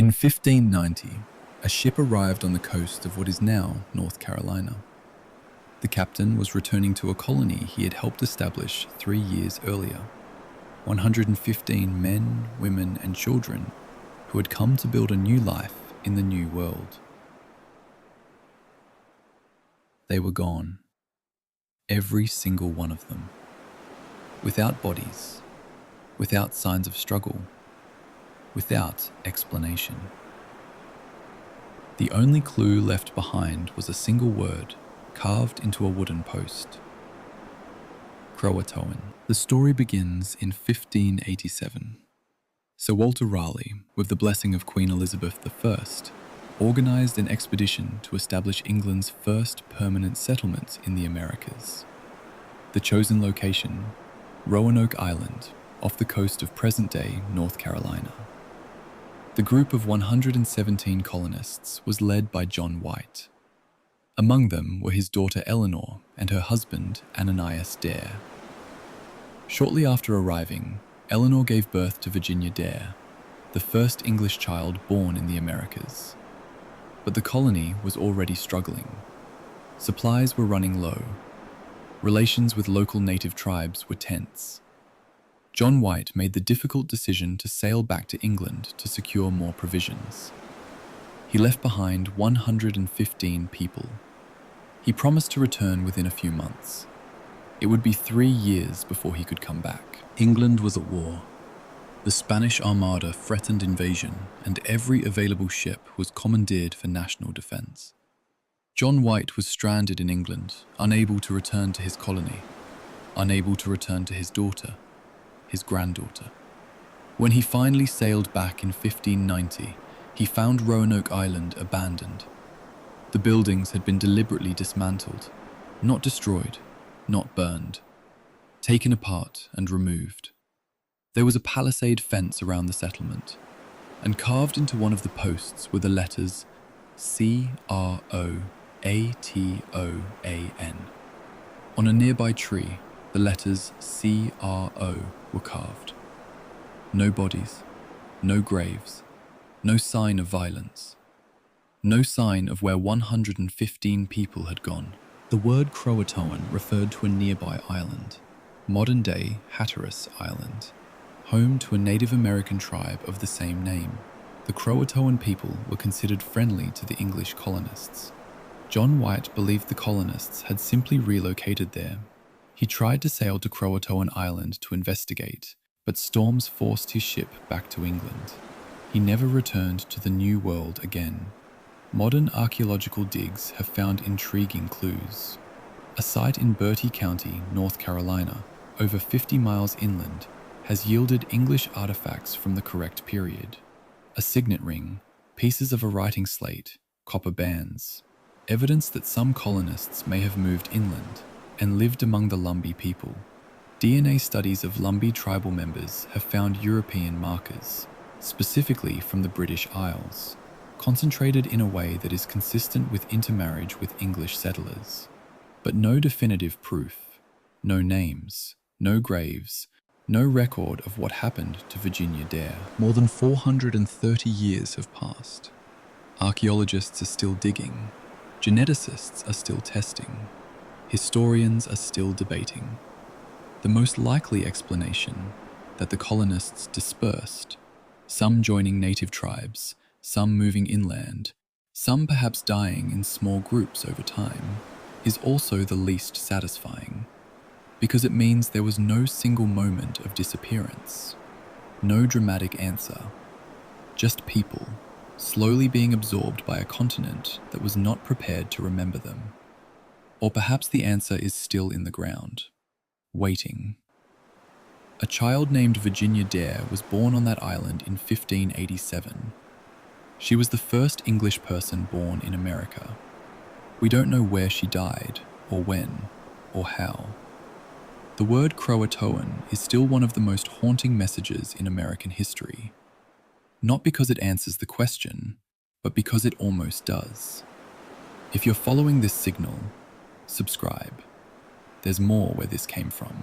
In 1590, a ship arrived on the coast of what is now North Carolina. The captain was returning to a colony he had helped establish 3 years earlier. 115 men, women, and children who had come to build a new life in the New World. They were gone. Every single one of them. Without bodies, without signs of struggle, without explanation. The only clue left behind was a single word carved into a wooden post. CROATOAN. The story begins in 1587. Sir Walter Raleigh, with the blessing of Queen Elizabeth I, organised an expedition to establish England's first permanent settlement in the Americas. The chosen location, Roanoke Island, off the coast of present-day North Carolina. The group of 117 colonists was led by John White. Among them were his daughter Eleanor and her husband Ananias Dare. Shortly after arriving, Eleanor gave birth to Virginia Dare, the first English child born in the Americas. But the colony was already struggling. Supplies were running low. Relations with local native tribes were tense. John White made the difficult decision to sail back to England to secure more provisions. He left behind 115 people. He promised to return within a few months. It would be 3 years before he could come back. England was at war. The Spanish Armada threatened invasion, and every available ship was commandeered for national defense. John White was stranded in England, unable to return to his colony, unable to return to his daughter, his granddaughter. When he finally sailed back in 1590, he found Roanoke Island abandoned. The buildings had been deliberately dismantled, not destroyed, not burned, taken apart and removed. There was a palisade fence around the settlement, and carved into one of the posts were the letters CROATOAN. On a nearby tree, the letters CRO were carved. No bodies, no graves, no sign of violence, no sign of where 115 people had gone. The word Croatoan referred to a nearby island, modern-day Hatteras Island, home to a Native American tribe of the same name. The Croatoan people were considered friendly to the English colonists. John White believed the colonists had simply relocated there. He tried to sail to Croatoan Island to investigate, but storms forced his ship back to England. He never returned to the New World again. Modern archaeological digs have found intriguing clues. A site in Bertie County, North Carolina, over 50 miles inland, has yielded English artifacts from the correct period. A signet ring, pieces of a writing slate, copper bands, evidence that some colonists may have moved inland and lived among the Lumbee people. DNA studies of Lumbee tribal members have found European markers, specifically from the British Isles, concentrated in a way that is consistent with intermarriage with English settlers. But no definitive proof, no names, no graves, no record of what happened to Virginia Dare. More than 430 years have passed. Archaeologists are still digging. Geneticists are still testing. Historians are still debating. The most likely explanation, that the colonists dispersed, some joining native tribes, some moving inland, some perhaps dying in small groups over time, is also the least satisfying, because it means there was no single moment of disappearance, no dramatic answer, just people slowly being absorbed by a continent that was not prepared to remember them. Or perhaps the answer is still in the ground, waiting. A child named Virginia Dare was born on that island in 1587. She was the first English person born in America. We don't know where she died, or when, or how. The word Croatoan is still one of the most haunting messages in American history. Not because it answers the question, but because it almost does. If you're following this signal, subscribe. There's more where this came from.